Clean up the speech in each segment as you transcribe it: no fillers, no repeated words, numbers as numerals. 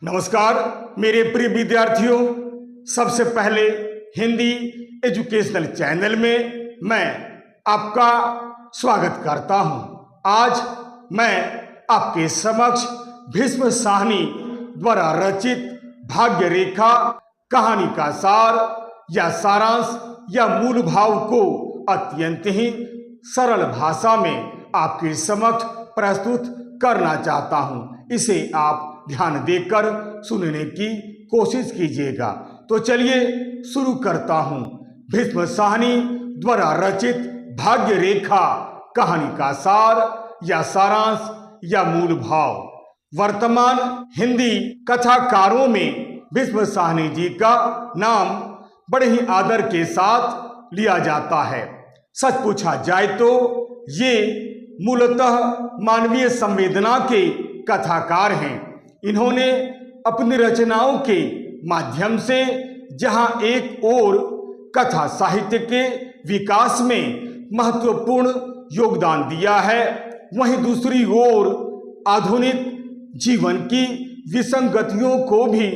नमस्कार मेरे प्रिय विद्यार्थियों, सबसे पहले हिंदी एजुकेशनल चैनल में मैं आपका स्वागत करता हूं। आज मैं आपके समक्ष भीष्म साहनी द्वारा रचित भाग्य रेखा कहानी का सार या सारांश या मूल भाव को अत्यंत ही सरल भाषा में आपके समक्ष प्रस्तुत करना चाहता हूं। इसे आप ध्यान देकर सुनने की कोशिश कीजिएगा। तो चलिए शुरू करता हूं। भीष्म साहनी द्वारा रचित भाग्य रेखा कहानी का सार या सारांश या मूल भाव। वर्तमान हिंदी कथाकारों में भीष्म साहनी जी का नाम बड़े ही आदर के साथ लिया जाता है। सच पूछा जाए तो ये मूलतः मानवीय संवेदना के कथाकार हैं। इन्होंने अपनी रचनाओं के माध्यम से जहां एक ओर कथा साहित्य के विकास में महत्वपूर्ण योगदान दिया है, वहीं दूसरी ओर आधुनिक जीवन की विसंगतियों को भी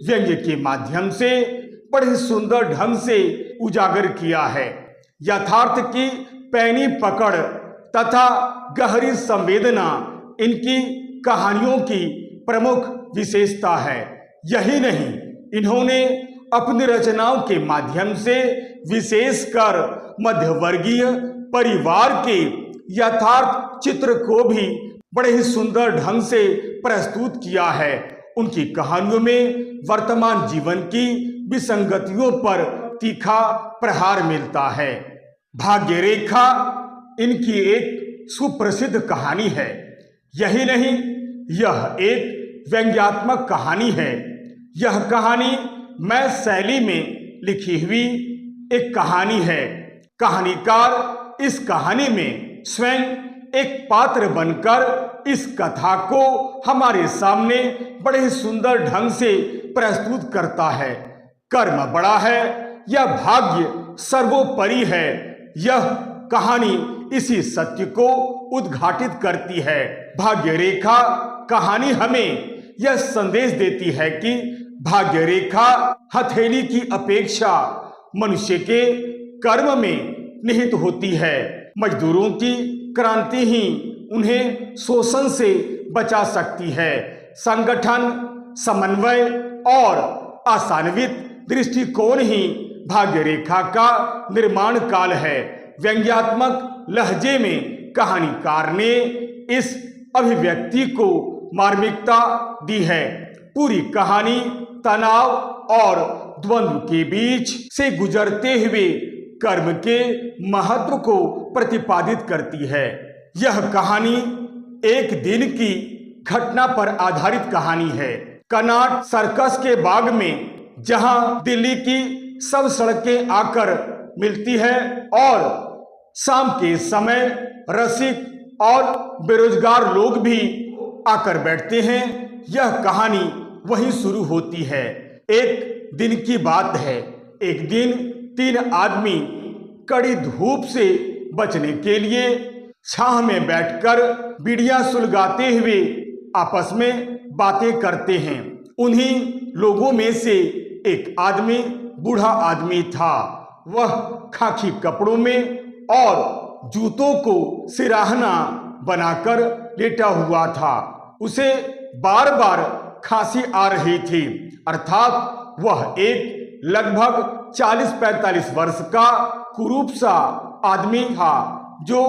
व्यंग्य के माध्यम से बड़े सुंदर ढंग से उजागर किया है। यथार्थ की पैनी पकड़ तथा गहरी संवेदना इनकी कहानियों की प्रमुख विशेषता है। यही नहीं, इन्होंने अपनी रचनाओं के माध्यम से विशेषकर मध्यवर्गीय परिवार के यथार्थ चित्र को भी बड़े ही सुंदर ढंग से प्रस्तुत किया है। उनकी कहानियों में वर्तमान जीवन की विसंगतियों पर तीखा प्रहार मिलता है। भाग्य रेखा इनकी एक सुप्रसिद्ध कहानी है। यही नहीं, यह एक व्यंग्यात्मक कहानी है। यह कहानी मैं शैली में लिखी हुई एक कहानी है। कहानीकार इस कहानी में स्वयं एक पात्र बनकर इस कथा को हमारे सामने बड़े सुंदर ढंग से प्रस्तुत करता है। कर्म बड़ा है या भाग्य सर्वोपरि है, यह कहानी इसी सत्य को उद्घाटित करती है। भाग्य रेखा कहानी हमें यह संदेश देती है कि भाग्य रेखा हथेली की अपेक्षा मनुष्य के कर्म में निहित होती है। मजदूरों की क्रांति ही उन्हें शोषण से बचा सकती है। संगठन, समन्वय और आशान्वित दृष्टिकोण ही भाग्य रेखा का निर्माण काल है। व्यंग्यात्मक लहजे में कहानीकार ने इस अभिव्यक्ति को मार्मिकता दी है। पूरी कहानी तनाव और द्वंद्व के बीच से गुजरते हुए कर्म के महत्व को प्रतिपादित करती है। यह कहानी एक दिन की घटना पर आधारित कहानी है। कनॉट सर्कस के बाग में, जहां दिल्ली की सब सड़कें आकर मिलती है और शाम के समय रसिक और बेरोजगार लोग भी आकर बैठते हैं, यह कहानी वहीं शुरू होती है। एक दिन की बात है। एक दिन 3 आदमी कड़ी धूप से बचने के लिए छाह में बैठकर बीड़ियां सुलगाते हुए आपस में बातें करते हैं। उन्हीं लोगों में से एक आदमी बूढ़ा आदमी था। वह खाकी कपड़ों में और जूतों को सिराहना बनाकर लेटा हुआ था। उसे बार बार खांसी आ रही थी, अर्थात वह एक लगभग 40-45 वर्ष का कुरूप सा आदमी था, जो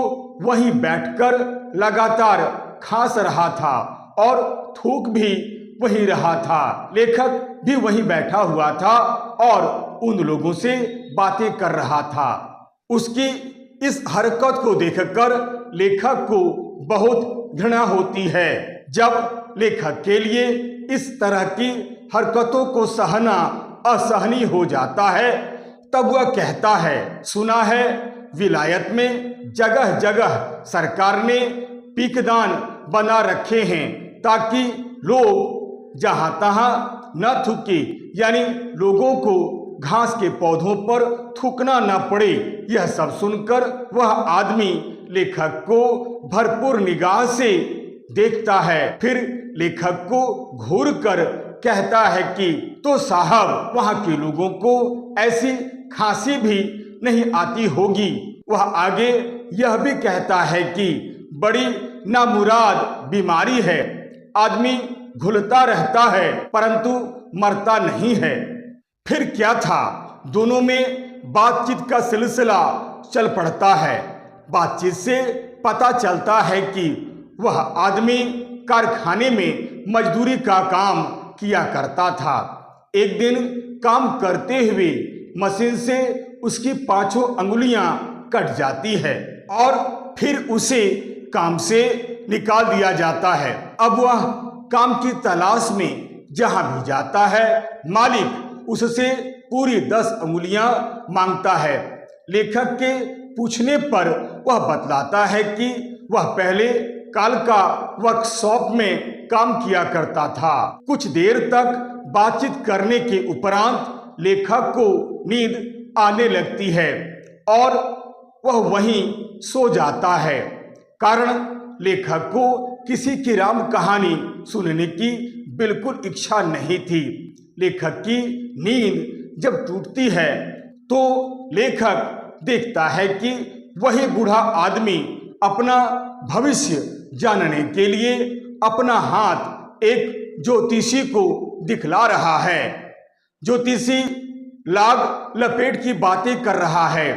वहीं बैठकर लगातार खांस रहा था और थूक भी वहीं रहा था। लेखक भी वहीं बैठा हुआ था और उन लोगों से बातें कर रहा था। उसकी इस हरकत को देखकर लेखक को बहुत घृणा होती है। जब लेखक के लिए इस तरह की हरकतों को सहना असहनीय हो जाता है, तब वह कहता है, सुना है विलायत में जगह जगह सरकार ने पीकदान बना रखे हैं ताकि लोग जहां तहां न थूके, यानी लोगों को घास के पौधों पर थूकना न पड़े। यह सब सुनकर वह आदमी लेखक को भरपूर निगाह से देखता है, फिर लेखक को घूर कर कहता है कि तो साहब वहां के लोगों को ऐसी खांसी भी नहीं आती होगी। वह आगे यह भी कहता है कि बड़ी नामुराद बीमारी है, आदमी घुलता रहता है परंतु मरता नहीं है। फिर क्या था, दोनों में बातचीत का सिलसिला चल पड़ता है। बातचीत से पता चलता है कि वह आदमी कारखाने में मजदूरी का काम किया करता था। एक दिन काम करते हुए मशीन से उसकी 5 अंगुलियां कट जाती है और फिर उसे काम से निकाल दिया जाता है। अब वह काम की तलाश में जहां भी जाता है, मालिक उससे पूरी 10 अंगुलियां मांगता है। लेखक के पूछने पर वह बतलाता है कि वह पहले कालका वर्कशॉप में काम किया करता था। कुछ देर तक बातचीत करने के उपरांत लेखक को नींद आने लगती है और वह वहीं सो जाता है। कारण लेखक को किसी की राम कहानी सुनने की बिल्कुल इच्छा नहीं थी। लेखक की नींद जब टूटती है तो लेखक देखता है कि वही बूढ़ा आदमी अपना भविष्य जानने के लिए अपना हाथ एक ज्योतिषी को दिखला रहा है। ज्योतिषी लाग लपेट की बातें कर रहा है,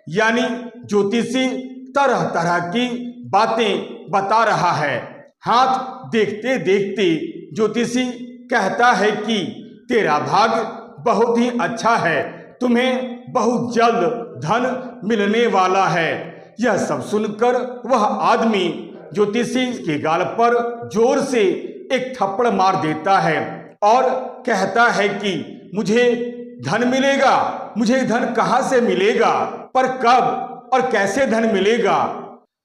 यानी ज्योतिषी तरह तरह की बातें बता रहा है। हाथ देखते देखते ज्योतिषी कहता है कि तेरा भाग्य बहुत ही अच्छा है, तुम्हें बहुत जल्द धन मिलने वाला है। यह सब सुनकर वह आदमी ज्योतिषी के गाल पर जोर से एक थप्पड़ मार देता है और कहता है कि मुझे धन मिलेगा, मुझे धन कहां से मिलेगा, पर कब और कैसे धन मिलेगा?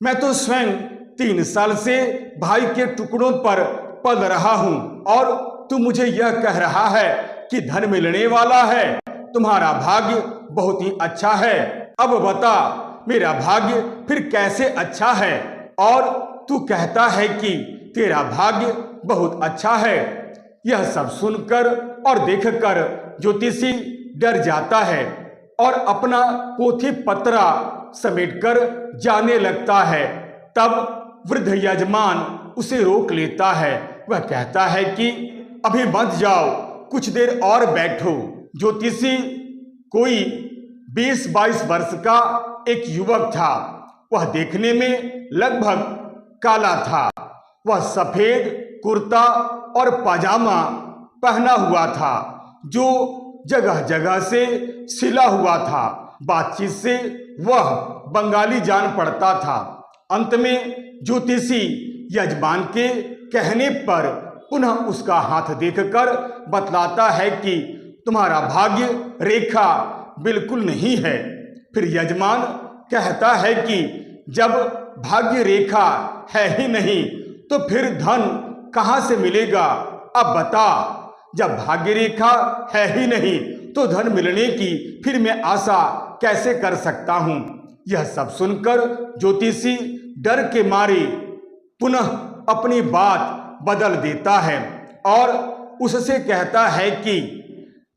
मैं तो स्वयं 3 साल से भाई के टुकड़ों पर पल रहा हूं और तू मुझे यह कह रहा है कि धन मिलने वाला है। तुम्हारा भाग्य बहुत ही अच्छा है। अब बता, मेरा भाग्य फिर कैसे अच्छा है और तू कहता है कि तेरा भाग्य बहुत अच्छा है। यह सब सुनकर और देखकर ज्योतिषी डर जाता है और अपना पोथी पत्रा समेटकर जाने लगता है। तब वृद्ध यजमान उसे रोक लेता है। वह कहता है कि अभी मत जाओ, कुछ देर और बैठो। ज्योतिषी कोई 20-22 वर्ष का एक युवक था। वह देखने में लगभग काला था। वह सफेद कुर्ता और पाजामा पहना हुआ था जो जगह जगह से सिला हुआ था। बातचीत से वह बंगाली जान पड़ता था। अंत में ज्योतिषी यजमान के कहने पर पुनः उसका हाथ देखकर बतलाता है कि तुम्हारा भाग्य रेखा बिल्कुल नहीं है। फिर यजमान कहता है कि जब भाग्य रेखा है ही नहीं तो फिर धन कहां से मिलेगा? अब बता, जब भाग्य रेखा है ही नहीं तो धन मिलने की फिर मैं आशा कैसे कर सकता हूं? यह सब सुनकर ज्योतिषी डर के मारे पुनः अपनी बात बदल देता है और उससे कहता है कि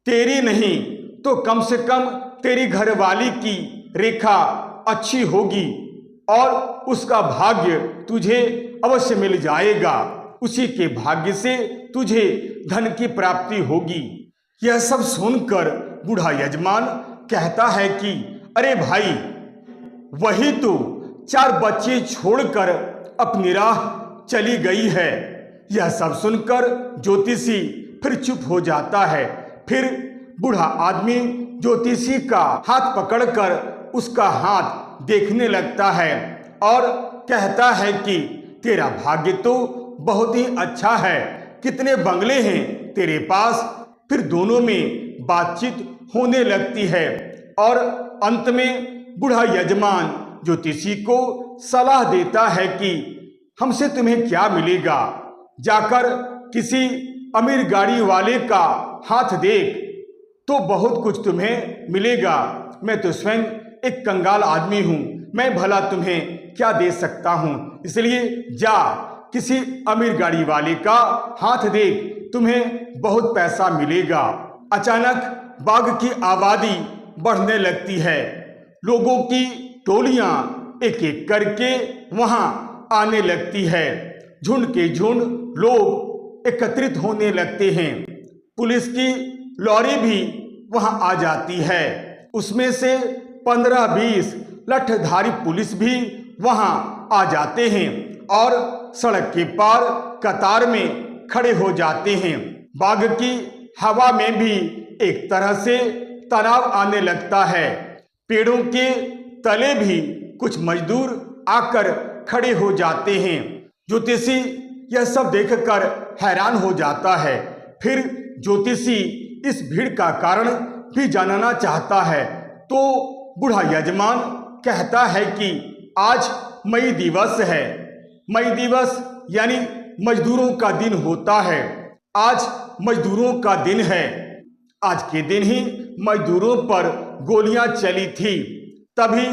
तेरी नहीं तो कम से कम तेरी घरवाली की रेखा अच्छी होगी और उसका भाग्य तुझे अवश्य मिल जाएगा। उसी के भाग्य से तुझे धन की प्राप्ति होगी। यह सब सुनकर बूढ़ा यजमान कहता है कि अरे भाई, वही तो 4 बच्चे छोड़कर अपनी राह चली गई है। यह सब सुनकर ज्योतिषी फिर चुप हो जाता है। फिर बूढ़ा आदमी ज्योतिषी का हाथ पकड़कर उसका हाथ देखने लगता है और कहता है कि तेरा भाग्य तो बहुत ही अच्छा है, कितने बंगले हैं तेरे पास। फिर दोनों में बातचीत होने लगती है और अंत में बूढ़ा यजमान ज्योतिषी को सलाह देता है कि हमसे तुम्हें क्या मिलेगा, जाकर किसी अमीर गाड़ी वाले का हाथ देख तो बहुत कुछ तुम्हें मिलेगा। मैं तो स्वयं एक कंगाल आदमी हूं, मैं भला तुम्हें क्या दे सकता हूं? इसलिए जा किसी अमीर गाड़ी वाले का हाथ देख, तुम्हें बहुत पैसा मिलेगा। अचानक बाघ की आबादी बढ़ने लगती है। लोगों की टोलियां एक एक करके वहां आने लगती है। झुंड के झुंड लोग एकत्रित होने लगते हैं। पुलिस की लॉरी भी वहां आ जाती है। उसमें से 15-20 लठधारी पुलिस भी वहां आ जाते हैं और सड़क के पार कतार में खड़े हो जाते हैं। बाघ की हवा में भी एक तरह से तनाव आने लगता है। पेड़ों के तले भी कुछ मजदूर आकर खड़े हो जाते हैं। ज्योतिषी यह सब देखकर हैरान हो जाता है। फिर ज्योतिषी इस भीड़ का कारण भी जानना चाहता है, तो बूढ़ा यजमान कहता है कि आज मई दिवस है। मई दिवस यानी मजदूरों का दिन होता है। आज मजदूरों का दिन है। आज के दिन ही मजदूरों पर गोलियां चली थी। तभी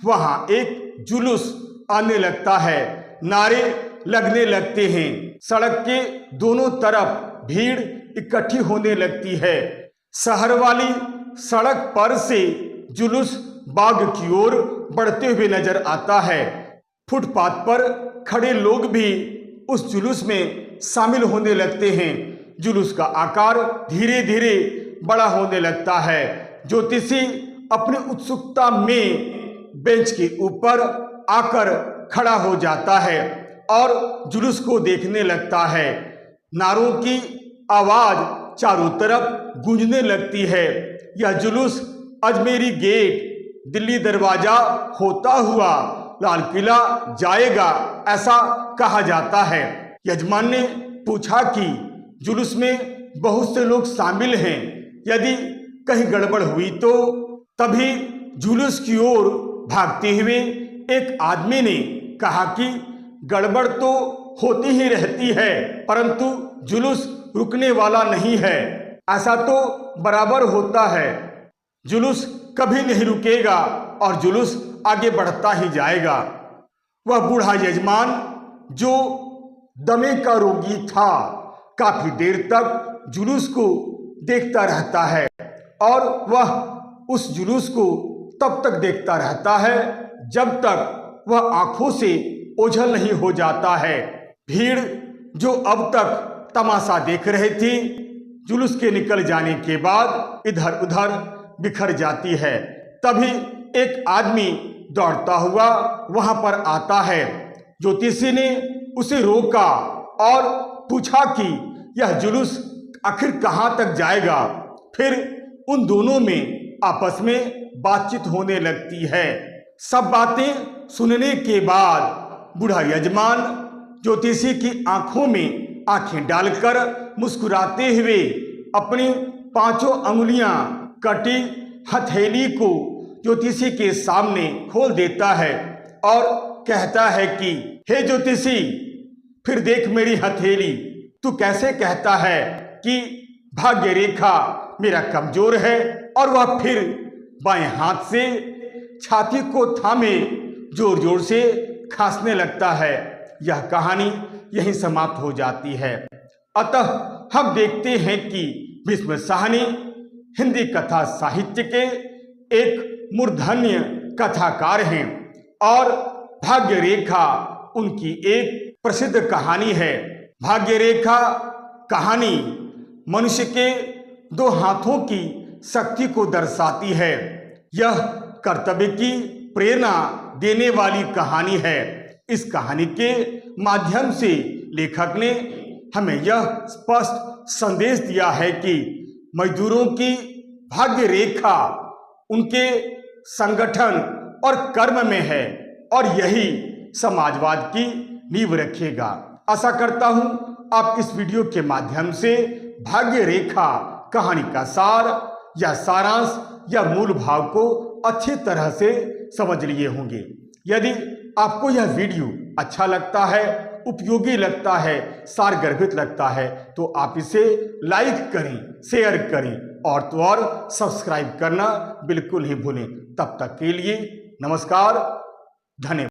वहां एक जुलूस आने लगता है। नारे लगने लगते हैं। सड़क के दोनों तरफ भीड़ इकट्ठी होने लगती है। शहर वाली सड़क पर से जुलूस बाग की ओर बढ़ते हुए नजर आता है। फुटपाथ पर खड़े लोग भी उस जुलूस में शामिल होने लगते हैं। जुलूस का आकार धीरे धीरे बड़ा होने लगता है। ज्योतिषी अपनी उत्सुकता में बेंच के ऊपर आकर खड़ा हो जाता है और जुलूस को देखने लगता है। नारों की आवाज चारों तरफ गूंजने लगती है। यह जुलूस अजमेरी गेट, दिल्ली दरवाजा होता हुआ लाल किला जाएगा, ऐसा कहा जाता है। यजमान ने पूछा कि जुलूस में बहुत से लोग शामिल हैं, यदि कहीं गड़बड़ हुई तो? तभी जुलूस की ओर भागते हुए एक आदमी ने कहा कि गड़बड़ तो होती ही रहती है, परंतु जुलूस रुकने वाला नहीं है। ऐसा तो बराबर होता है। जुलूस कभी नहीं रुकेगा और जुलूस आगे बढ़ता ही जाएगा। वह बूढ़ा यजमान जो दमे का रोगी था, काफी देर तक जुलूस को देखता रहता है और वह उस जुलूस को तब तक देखता रहता है जब तक वह आंखों से ओझल नहीं हो जाता है। भीड़ जो अब तक तमाशा देख रही थी, जुलूस के निकल जाने के बाद इधर उधर बिखर जाती है। तभी एक आदमी दौड़ता हुआ वहां पर आता है। ज्योतिषी ने उसे रोका और पूछा कि यह जुलूस आखिर कहां तक जाएगा। फिर उन दोनों में आपस में बातचीत होने लगती है। सब बातें सुनने के बाद बूढ़ा यजमान ज्योतिषी की आंखों में आंखें डालकर मुस्कुराते हुए अपनी 5 अंगुलियां कटी हथेली को ज्योतिषी के सामने खोल देता है और कहता है कि हे ज्योतिषी, फिर देख मेरी हथेली। तू कैसे कहता है कि भाग्य रेखा मेरा कमजोर है? और वह फिर बाएं हाथ से छाती को थामे जोर जोर से खांसने लगता है। यह कहानी यहीं समाप्त हो जाती है। अतः हम देखते हैं कि भीष्म साहनी हिंदी कथा साहित्य के एक मूर्धन्य कथाकार हैं और भाग्य रेखा उनकी एक प्रसिद्ध कहानी है। भाग्य रेखा कहानी मनुष्य के 2 हाथों की शक्ति को दर्शाती है। यह कर्तव्य की प्रेरणा देने वाली कहानी है। इस कहानी के माध्यम से लेखक ने हमें यह स्पष्ट संदेश दिया है कि मजदूरों की भाग्य रेखा उनके संगठन और कर्म में है और यही समाजवाद की नींव रखेगा। आशा करता हूं आप इस वीडियो के माध्यम से भाग्य रेखा कहानी का सार या सारांश या मूल भाव को अच्छी तरह से समझ लिए होंगे। यदि आपको यह वीडियो अच्छा लगता है, उपयोगी लगता है, सारगर्भित लगता है, तो आप इसे लाइक करें, शेयर करें और तो और सब्सक्राइब करना बिल्कुल ही भूलें। तब तक के लिए नमस्कार, धन्यवाद।